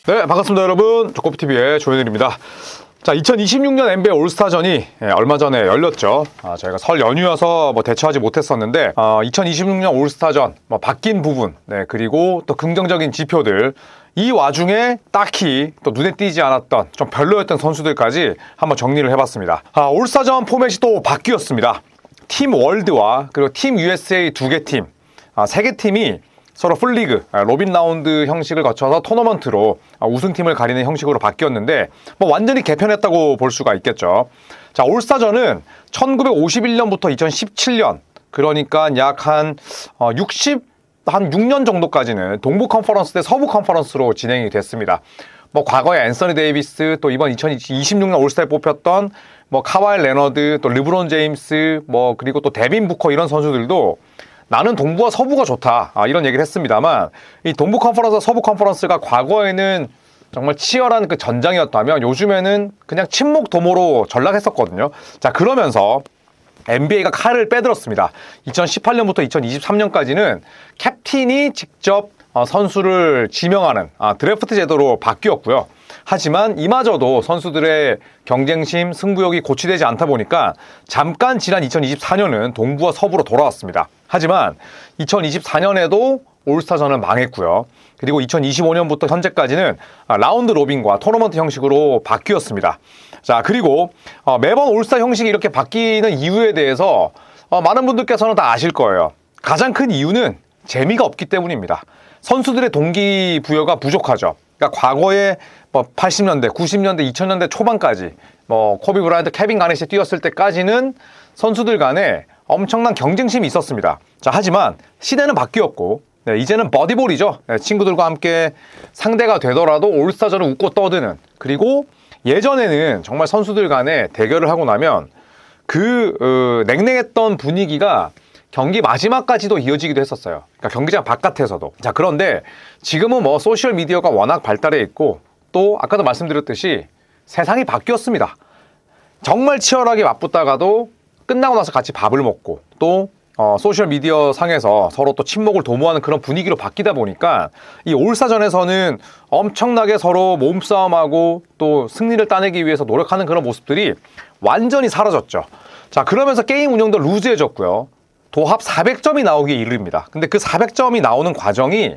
네, 반갑습니다 여러분. 조코피TV의 조현일입니다. 자, 2026년 NBA 올스타전이 얼마 전에 열렸죠. 저희가 설 연휴여서 대처하지 못했었는데 2026년 올스타전 바뀐 부분, 그리고 또 긍정적인 지표들, 이 와중에 딱히 또 눈에 띄지 않았던 좀 별로였던 선수들까지 한번 정리를 해봤습니다. 올스타전 포맷이 또 바뀌었습니다. 팀 월드와 그리고 팀 USA 두 개 팀, 세 개 팀이 서로 풀리그, 로빈 라운드 형식을 거쳐서 토너먼트로 우승팀을 가리는 형식으로 바뀌었는데 완전히 개편했다고 볼 수가 있겠죠. 자, 올스타전은 1951년부터 2017년, 그러니까 약 한 6년 정도까지는 동부 컨퍼런스 대 서부 컨퍼런스로 진행이 됐습니다. 과거에 앤서니 데이비스, 또 이번 2026년 올스타에 뽑혔던 카와이 레너드, 또 르브론 제임스, 그리고 또 데빈 부커, 이런 선수들도 나는 동부와 서부가 좋다, 이런 얘기를 했습니다만, 이 동부 컨퍼런스와 서부 컨퍼런스가 과거에는 정말 치열한 그 전장이었다면 요즘에는 그냥 친목 도모로 전락했었거든요. 자, 그러면서 NBA가 칼을 빼들었습니다. 2018년부터 2023년까지는 캡틴이 직접 선수를 지명하는 드래프트 제도로 바뀌었고요. 하지만 이마저도 선수들의 경쟁심, 승부욕이 고취되지 않다 보니까 잠깐 지난 2024년은 동부와 서부로 돌아왔습니다. 하지만 2024년에도 올스타전은 망했고요. 그리고 2025년부터 현재까지는 라운드 로빈과 토너먼트 형식으로 바뀌었습니다. 자, 그리고 매번 올스타 형식이 이렇게 바뀌는 이유에 대해서 많은 분들께서는 다 아실 거예요. 가장 큰 이유는 재미가 없기 때문입니다. 선수들의 동기부여가 부족하죠. 그러니까 과거에 80년대, 90년대, 2000년대 초반까지 코비 브라이언트, 케빈 가넷이 뛰었을 때까지는 선수들 간에 엄청난 경쟁심이 있었습니다. 자, 하지만 시대는 바뀌었고, 이제는 버디볼이죠. 친구들과 함께 상대가 되더라도 올스타전을 웃고 떠드는, 그리고 예전에는 정말 선수들 간에 대결을 하고 나면 그 냉랭했던 분위기가 경기 마지막까지도 이어지기도 했었어요. 그러니까 경기장 바깥에서도. 자, 그런데 지금은 소셜 미디어가 워낙 발달해 있고, 또 아까도 말씀드렸듯이 세상이 바뀌었습니다. 정말 치열하게 맞붙다가도 끝나고 나서 같이 밥을 먹고, 또 소셜 미디어 상에서 서로 또 친목을 도모하는 그런 분위기로 바뀌다 보니까 이 올스타전에서는 엄청나게 서로 몸싸움하고 또 승리를 따내기 위해서 노력하는 그런 모습들이 완전히 사라졌죠. 자, 그러면서 게임 운영도 루즈해졌고요. 도합 400점이 나오기에 이릅니다. 근데 그 400점이 나오는 과정이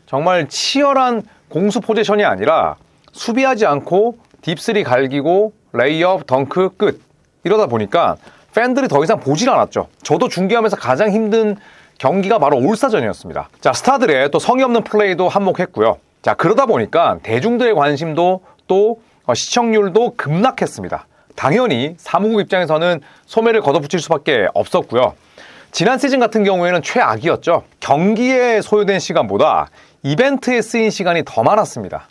정말 치열한 공수 포지션이 아니라 수비하지 않고 딥스리 갈기고 레이업, 덩크, 끝, 이러다 보니까 팬들이 더 이상 보질 않았죠. 저도 중계하면서 가장 힘든 경기가 바로 올스타전이었습니다. 자, 스타들의 또 성의 없는 플레이도 한몫했고요. 자, 그러다 보니까 대중들의 관심도 또 시청률도 급락했습니다. 당연히 사무국 입장에서는 소매를 걷어붙일 수밖에 없었고요. 지난 시즌 같은 경우에는 최악이었죠. 경기에 소요된 시간보다 이벤트에 쓰인 시간이 더 많았습니다.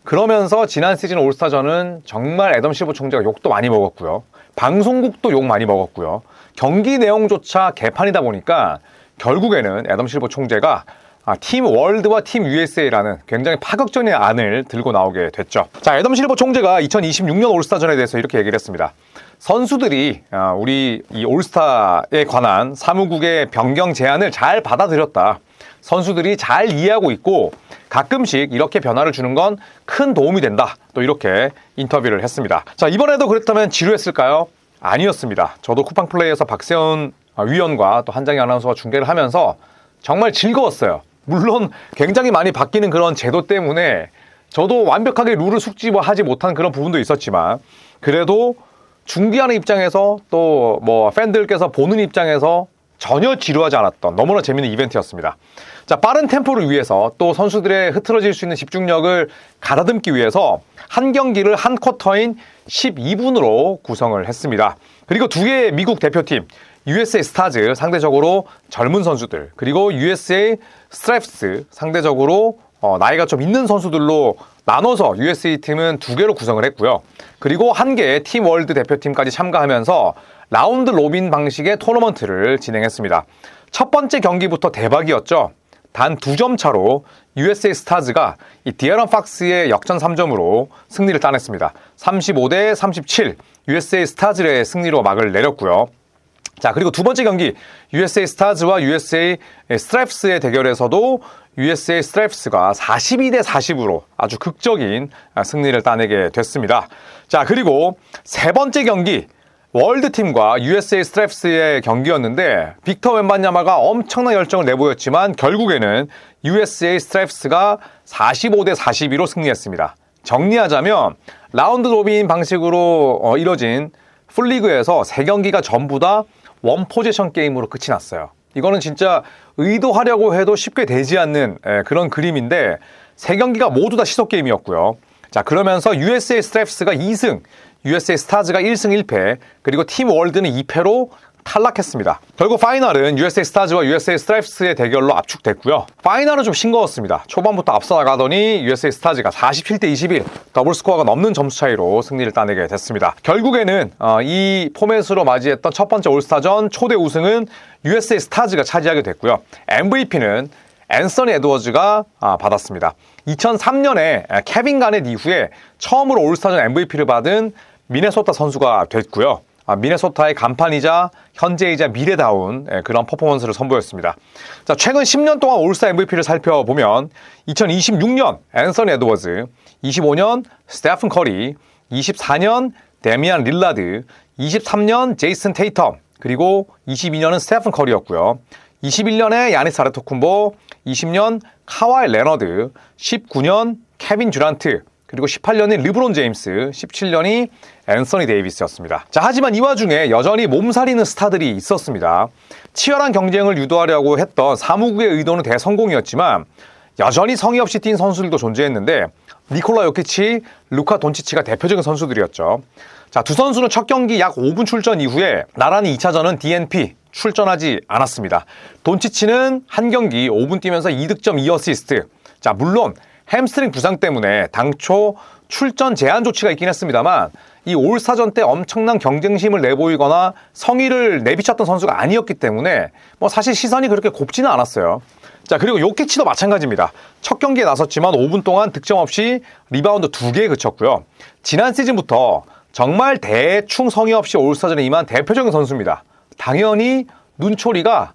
그러면서 지난 시즌 올스타전은 정말 애덤 실버 총재가 욕도 많이 먹었고요. 방송국도 욕 많이 먹었고요. 경기 내용조차 개판이다 보니까 결국에는 애덤 실버 총재가 팀 월드와 팀 USA라는 굉장히 파격적인 안을 들고 나오게 됐죠. 자, 애덤 실버 총재가 2026년 올스타전에 대해서 이렇게 얘기를 했습니다. 선수들이 우리 이 올스타에 관한 사무국의 변경 제안을 잘 받아들였다. 선수들이 잘 이해하고 있고 가끔씩 이렇게 변화를 주는 건 큰 도움이 된다. 또 이렇게 인터뷰를 했습니다. 자, 이번에도 그렇다면 지루했을까요? 아니었습니다. 저도 쿠팡 플레이에서 박세훈 위원과 또 한장희 아나운서가 중계를 하면서 정말 즐거웠어요. 물론 굉장히 많이 바뀌는 그런 제도 때문에 저도 완벽하게 룰을 숙지하지 못한 그런 부분도 있었지만, 그래도 중계하는 입장에서 또 팬들께서 보는 입장에서 전혀 지루하지 않았던 너무나 재밌는 이벤트였습니다. 자, 빠른 템포를 위해서 또 선수들의 흐트러질 수 있는 집중력을 가다듬기 위해서 한 경기를 한 쿼터인 12분으로 구성을 했습니다. 그리고 두 개의 미국 대표팀 USA 스타즈, 상대적으로 젊은 선수들, 그리고 USA 스트랩스, 상대적으로 나이가 좀 있는 선수들로 나눠서 USA 팀은 두 개로 구성을 했고요. 그리고 한 개의 팀 월드 대표팀까지 참가하면서 라운드 로빈 방식의 토너먼트를 진행했습니다. 첫 번째 경기부터 대박이었죠. 단 2점 차로 USA 스타즈가 이 디에런 팍스의 역전 3점으로 승리를 따냈습니다. 35대 37, USA 스타즈의 승리로 막을 내렸고요. 자, 그리고 두 번째 경기 USA 스타즈와 USA 스트랩스의 대결에서도 USA 스트랩스가 42대 40으로 아주 극적인 승리를 따내게 됐습니다. 자, 그리고 세 번째 경기 월드팀과 USA 스트랩스의 경기였는데 빅터 웬반야마가 엄청난 열정을 내보였지만 결국에는 USA 스트랩스가 45대 42로 승리했습니다. 정리하자면 라운드 로빈 방식으로 이뤄진 풀리그에서 세 경기가 전부 다 원 포지션 게임으로 끝이 났어요. 이거는 진짜 의도하려고 해도 쉽게 되지 않는 그런 그림인데 세 경기가 모두 다 시속 게임이었고요. 자, 그러면서 USA 스트랩스가 2승, USA 스타즈가 1승 1패, 그리고 팀 월드는 2패로 탈락했습니다. 결국 파이널은 USA 스타즈와 USA 스트랩스의 대결로 압축됐고요. 파이널은 좀 싱거웠습니다. 초반부터 앞서 나가더니 USA 스타즈가 47대 21, 더블 스코어가 넘는 점수 차이로 승리를 따내게 됐습니다. 결국에는 이 포맷으로 맞이했던 첫 번째 올스타전 초대 우승은 USA 스타즈가 차지하게 됐고요. MVP는 앤서니 에드워즈가 받았습니다. 2003년에 케빈 가넷 이후에 처음으로 올스타전 MVP를 받은 미네소타 선수가 됐고요. 미네소타의 간판이자 현재이자 미래다운 그런 퍼포먼스를 선보였습니다. 자, 최근 10년 동안 올스타 MVP를 살펴보면 2026년 앤서니 에드워즈, 25년 스테픈 커리, 24년 데미안 릴라드, 23년 제이슨 테이텀, 그리고 22년은 스테픈 커리였고요. 21년에 야니스 아데토쿤보, 20년 카와이 레너드, 19년 케빈 듀란트, 그리고 18년이 르브론 제임스, 17년이 앤서니 데이비스였습니다. 자, 하지만 이 와중에 여전히 몸살이는 스타들이 있었습니다. 치열한 경쟁을 유도하려고 했던 사무국의 의도는 대성공이었지만 여전히 성의 없이 뛴 선수들도 존재했는데 니콜라 요키치, 루카 돈치치가 대표적인 선수들이었죠. 자, 두 선수는 첫 경기 약 5분 출전 이후에 나란히 2차전은 DNP 출전하지 않았습니다. 돈치치는 한 경기 5분 뛰면서 2득점 2어시스트. 자, 물론 햄스트링 부상 때문에 당초 출전 제한 조치가 있긴 했습니다만 이 올스타전 때 엄청난 경쟁심을 내보이거나 성의를 내비쳤던 선수가 아니었기 때문에 뭐 사실 시선이 그렇게 곱지는 않았어요. 자, 그리고 요키치도 마찬가지입니다. 첫 경기에 나섰지만 5분 동안 득점 없이 리바운드 2개에 그쳤고요. 지난 시즌부터 정말 대충 성의 없이 올스타전에 임한 대표적인 선수입니다. 당연히 눈초리가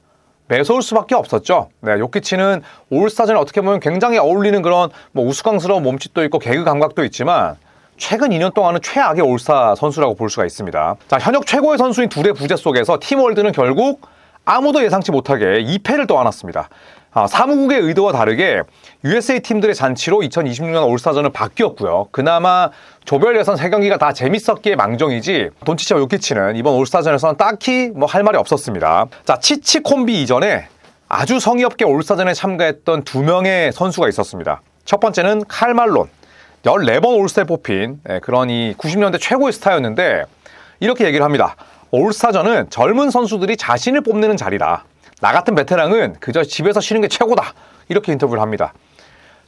매서울 수밖에 없었죠. 네, 요키치는 올스타전에 어떻게 보면 굉장히 어울리는 그런 뭐 우스꽝스러운 몸짓도 있고 개그 감각도 있지만 최근 2년 동안은 최악의 올스타 선수라고 볼 수가 있습니다. 자, 현역 최고의 선수인 둘의 부재 속에서 팀월드는 결국 아무도 예상치 못하게 2패를 떠안았습니다. 사무국의 의도와 다르게 USA 팀들의 잔치로 2026년 올스타전은 바뀌었고요. 그나마 조별 예선 3경기가 다 재밌었기에 망정이지 돈치치와 요키치는 이번 올스타전에서는 딱히 뭐 할 말이 없었습니다. 자, 치치 콤비 이전에 아주 성의 없게 올스타전에 참가했던 2명의 선수가 있었습니다. 첫 번째는 칼 말론, 14번 올스타에 뽑힌 그런 이 90년대 최고의 스타였는데 이렇게 얘기를 합니다. 올스타전은 젊은 선수들이 자신을 뽐내는 자리다. 나 같은 베테랑은 그저 집에서 쉬는 게 최고다. 이렇게 인터뷰를 합니다.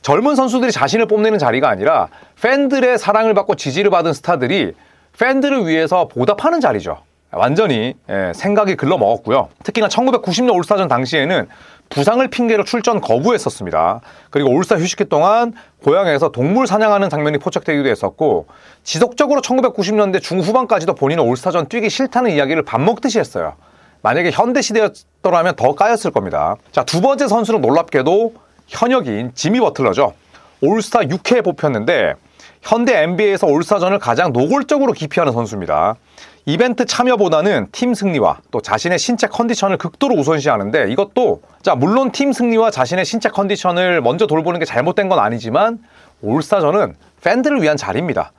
젊은 선수들이 자신을 뽐내는 자리가 아니라 팬들의 사랑을 받고 지지를 받은 스타들이 팬들을 위해서 보답하는 자리죠. 완전히 생각이 글러먹었고요. 특히나 1990년 올스타전 당시에는 부상을 핑계로 출전 거부했었습니다. 그리고 올스타 휴식기 동안 고향에서 동물 사냥하는 장면이 포착되기도 했었고 지속적으로 1990년대 중후반까지도 본인은 올스타전 뛰기 싫다는 이야기를 밥 먹듯이 했어요. 만약에 현대시대였더라면 더 까였을 겁니다. 자, 두 번째 선수는 놀랍게도 현역인 지미 버틀러죠. 올스타 6회에 뽑혔는데 현대 NBA에서 올스타전을 가장 노골적으로 기피하는 선수입니다. 이벤트 참여보다는 팀 승리와 또 자신의 신체 컨디션을 극도로 우선시하는데 이것도 자, 물론 팀 승리와 자신의 신체 컨디션을 먼저 돌보는 게 잘못된 건 아니지만 올스타전은 팬들을 위한 자리입니다.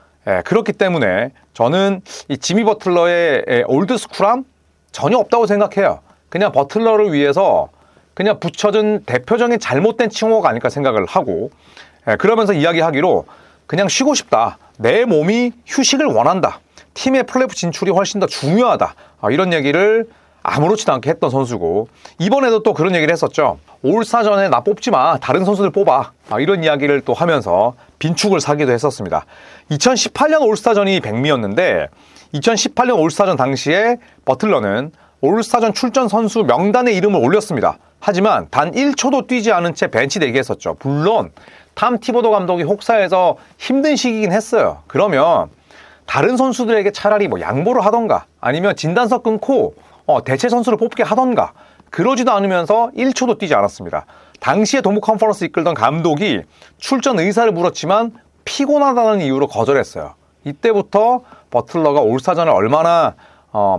그렇기 때문에 저는 이 지미 버틀러의 올드스쿨함 전혀 없다고 생각해요. 그냥 버틀러를 위해서 그냥 붙여준 대표적인 잘못된 칭호가 아닐까 생각을 하고 그러면서 이야기하기로 그냥 쉬고 싶다. 내 몸이 휴식을 원한다. 팀의 플레이오프 진출이 훨씬 더 중요하다. 이런 얘기를 아무렇지도 않게 했던 선수고 이번에도 또 그런 얘기를 했었죠. 올스타전에 나 뽑지 마. 다른 선수들 뽑아. 이런 이야기를 또 하면서 빈축을 사기도 했었습니다. 2018년 올스타전이 백미였는데 2018년 올스타전 당시에 버틀러는 올스타전 출전 선수 명단에 이름을 올렸습니다. 하지만 단 1초도 뛰지 않은 채 벤치 대기했었죠. 물론 탐 티보도 감독이 혹사해서 힘든 시기긴 했어요. 그러면 다른 선수들에게 차라리 뭐 양보를 하던가 아니면 진단서 끊고 대체 선수를 뽑게 하던가 그러지도 않으면서 1초도 뛰지 않았습니다. 당시에 동부 컨퍼런스 이끌던 감독이 출전 의사를 물었지만 피곤하다는 이유로 거절했어요. 이때부터 버틀러가 올스타전을 얼마나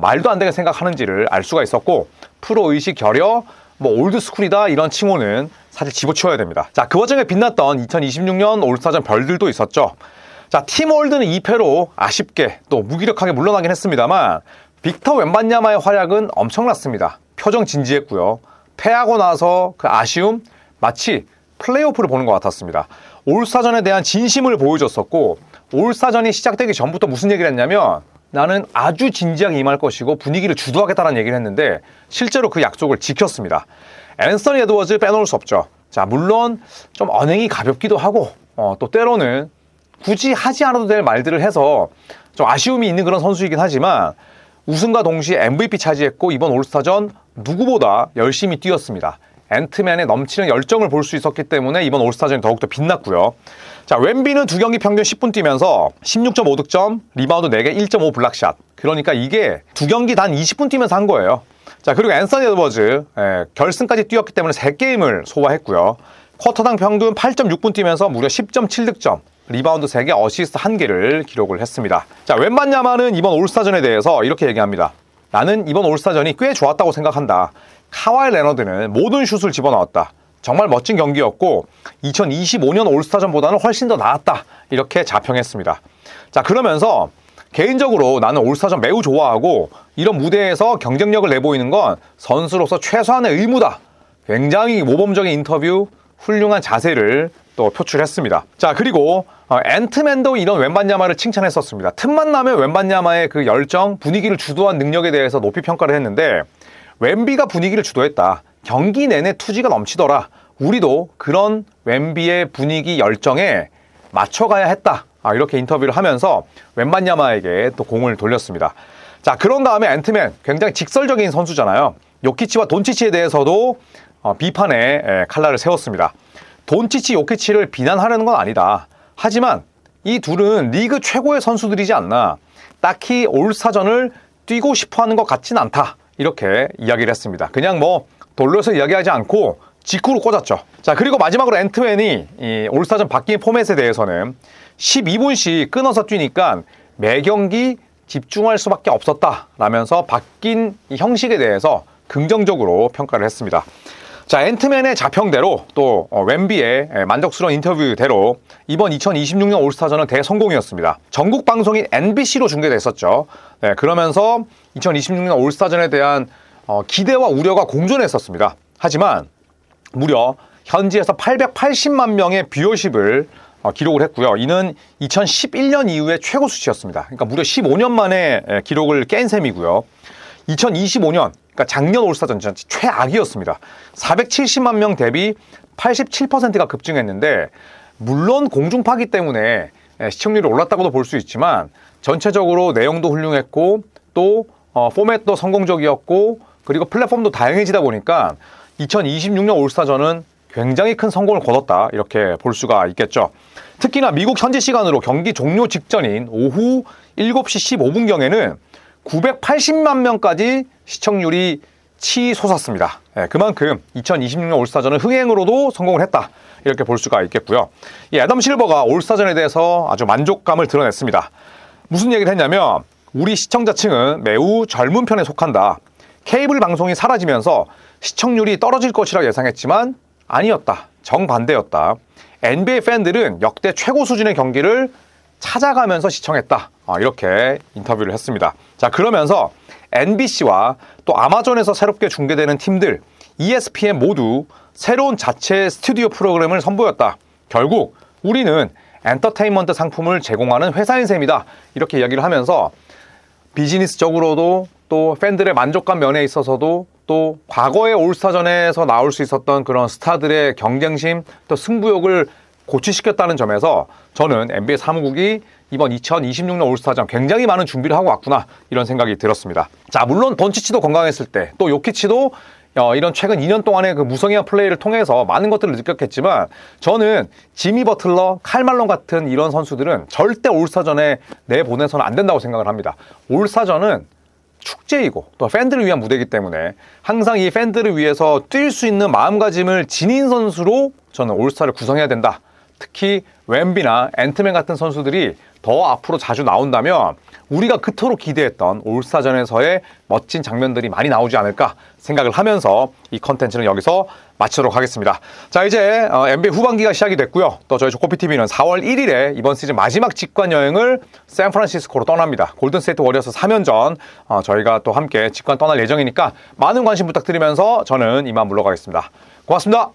말도 안 되게 생각하는지를 알 수가 있었고, 프로 의식 결여, 올드스쿨이다 이런 칭호는 사실 집어치워야 됩니다. 자, 그 와중에 빛났던 2026년 올스타전 별들도 있었죠. 자, 팀 홀드는 2패로 아쉽게 또 무기력하게 물러나긴 했습니다만 빅터 웬반야마의 활약은 엄청났습니다. 표정 진지했고요. 패하고 나서 그 아쉬움 마치 플레이오프를 보는 것 같았습니다. 올스타전에 대한 진심을 보여줬었고, 올스타전이 시작되기 전부터 무슨 얘기를 했냐면 나는 아주 진지하게 임할 것이고 분위기를 주도하겠다는 얘기를 했는데 실제로 그 약속을 지켰습니다. 앤서니 에드워즈 빼놓을 수 없죠. 자, 물론 좀 언행이 가볍기도 하고 또 때로는 굳이 하지 않아도 될 말들을 해서 좀 아쉬움이 있는 그런 선수이긴 하지만 우승과 동시에 MVP 차지했고 이번 올스타전 누구보다 열심히 뛰었습니다. 앤트맨의 넘치는 열정을 볼 수 있었기 때문에 이번 올스타전이 더욱더 빛났고요. 자, 웸비는 2경기 평균 10분 뛰면서 16.5득점, 리바운드 4개, 1.5 블락샷. 그러니까 이게 2경기 단 20분 뛰면서 한 거예요. 자, 그리고 앤서니 에드워즈 결승까지 뛰었기 때문에 3게임을 소화했고요. 쿼터당 평균 8.6분 뛰면서 무려 10.7득점, 리바운드 3개, 어시스트 1개를 기록을 했습니다. 자, 웬반야마는 이번 올스타전에 대해서 이렇게 얘기합니다. 나는 이번 올스타전이 꽤 좋았다고 생각한다. 카와이 레너드는 모든 슛을 집어넣었다. 정말 멋진 경기였고 2025년 올스타전보다는 훨씬 더 나았다. 이렇게 자평했습니다. 자, 그러면서 개인적으로 나는 올스타전 매우 좋아하고 이런 무대에서 경쟁력을 내보이는 건 선수로서 최소한의 의무다. 굉장히 모범적인 인터뷰, 훌륭한 자세를 또 표출했습니다. 자, 그리고 앤트맨도 이런 웬반야마를 칭찬했었습니다. 틈만 나면 웬반야마의 그 열정, 분위기를 주도한 능력에 대해서 높이 평가를 했는데 웸비가 분위기를 주도했다. 경기 내내 투지가 넘치더라. 우리도 그런 웸비의 분위기 열정에 맞춰가야 했다. 이렇게 인터뷰를 하면서 웬반야마에게 또 공을 돌렸습니다. 자, 그런 다음에 앤트맨 굉장히 직설적인 선수잖아요. 요키치와 돈치치에 대해서도 비판의 칼날을 세웠습니다. 돈치치, 요키치를 비난하려는 건 아니다. 하지만 이 둘은 리그 최고의 선수들이지 않나. 딱히 올스타전을 뛰고 싶어하는 것 같진 않다. 이렇게 이야기를 했습니다. 그냥 돌려서 이야기하지 않고 직구로 꽂았죠. 자, 그리고 마지막으로 앤트맨이 이 올스타전 바뀐 포맷에 대해서는 12분씩 끊어서 뛰니까 매 경기 집중할 수밖에 없었다 라면서 바뀐 이 형식에 대해서 긍정적으로 평가를 했습니다. 자, 앤트맨의 자평대로 또 웸비의 만족스러운 인터뷰대로 이번 2026년 올스타전은 대성공이었습니다. 전국 방송인 NBC로 중계됐었죠. 네, 그러면서 2026년 올스타전에 대한 기대와 우려가 공존했었습니다. 하지만 무려 현지에서 880만 명의 뷰어십을 기록을 했고요. 이는 2011년 이후의 최고 수치였습니다. 그러니까 무려 15년 만에 기록을 깬 셈이고요. 2025년, 그러니까 작년 올스타전 최악이었습니다. 470만 명 대비 87%가 급증했는데 물론 공중파기 때문에 시청률이 올랐다고도 볼 수 있지만 전체적으로 내용도 훌륭했고 또 포맷도 성공적이었고 그리고 플랫폼도 다양해지다 보니까 2026년 올스타전은 굉장히 큰 성공을 거뒀다 이렇게 볼 수가 있겠죠. 특히나 미국 현지 시간으로 경기 종료 직전인 오후 7시 15분경에는 980만 명까지 시청률이 치솟았습니다. 네, 그만큼 2026년 올스타전은 흥행으로도 성공을 했다 이렇게 볼 수가 있겠고요. 이 애덤 실버가 올스타전에 대해서 아주 만족감을 드러냈습니다. 무슨 얘기를 했냐면 우리 시청자층은 매우 젊은 편에 속한다. 케이블 방송이 사라지면서 시청률이 떨어질 것이라 예상했지만 아니었다. 정반대였다. NBA 팬들은 역대 최고 수준의 경기를 찾아가면서 시청했다. 이렇게 인터뷰를 했습니다. 자, 그러면서 NBC와 또 아마존에서 새롭게 중계되는 팀들, ESPN 모두 새로운 자체 스튜디오 프로그램을 선보였다. 결국 우리는 엔터테인먼트 상품을 제공하는 회사인 셈이다. 이렇게 이야기를 하면서 비즈니스적으로도 또 팬들의 만족감 면에 있어서도 또 과거의 올스타전에서 나올 수 있었던 그런 스타들의 경쟁심 또 승부욕을 고취시켰다는 점에서 저는 NBA 사무국이 이번 2026년 올스타전 굉장히 많은 준비를 하고 왔구나 이런 생각이 들었습니다. 자, 물론 돈치치도 건강했을 때 또 요키치도 이런 최근 2년 동안의 그 무성의한 플레이를 통해서 많은 것들을 느꼈겠지만 저는 지미 버틀러, 칼 말론 같은 이런 선수들은 절대 올스타전에 내보내서는 안 된다고 생각을 합니다. 올스타전은 축제이고 또 팬들을 위한 무대이기 때문에 항상 이 팬들을 위해서 뛸 수 있는 마음가짐을 지닌 선수로 저는 올스타를 구성해야 된다. 특히 웸비나 앤트맨 같은 선수들이 더 앞으로 자주 나온다면 우리가 그토록 기대했던 올스타전에서의 멋진 장면들이 많이 나오지 않을까 생각을 하면서 이 컨텐츠는 여기서 마치도록 하겠습니다. 자, 이제 NBA 후반기가 시작이 됐고요. 또 저희 조코피TV는 4월 1일에 이번 시즌 마지막 직관 여행을 샌프란시스코로 떠납니다. 골든스테이트 워리어스 3연전 저희가 또 함께 직관 떠날 예정이니까 많은 관심 부탁드리면서 저는 이만 물러가겠습니다. 고맙습니다.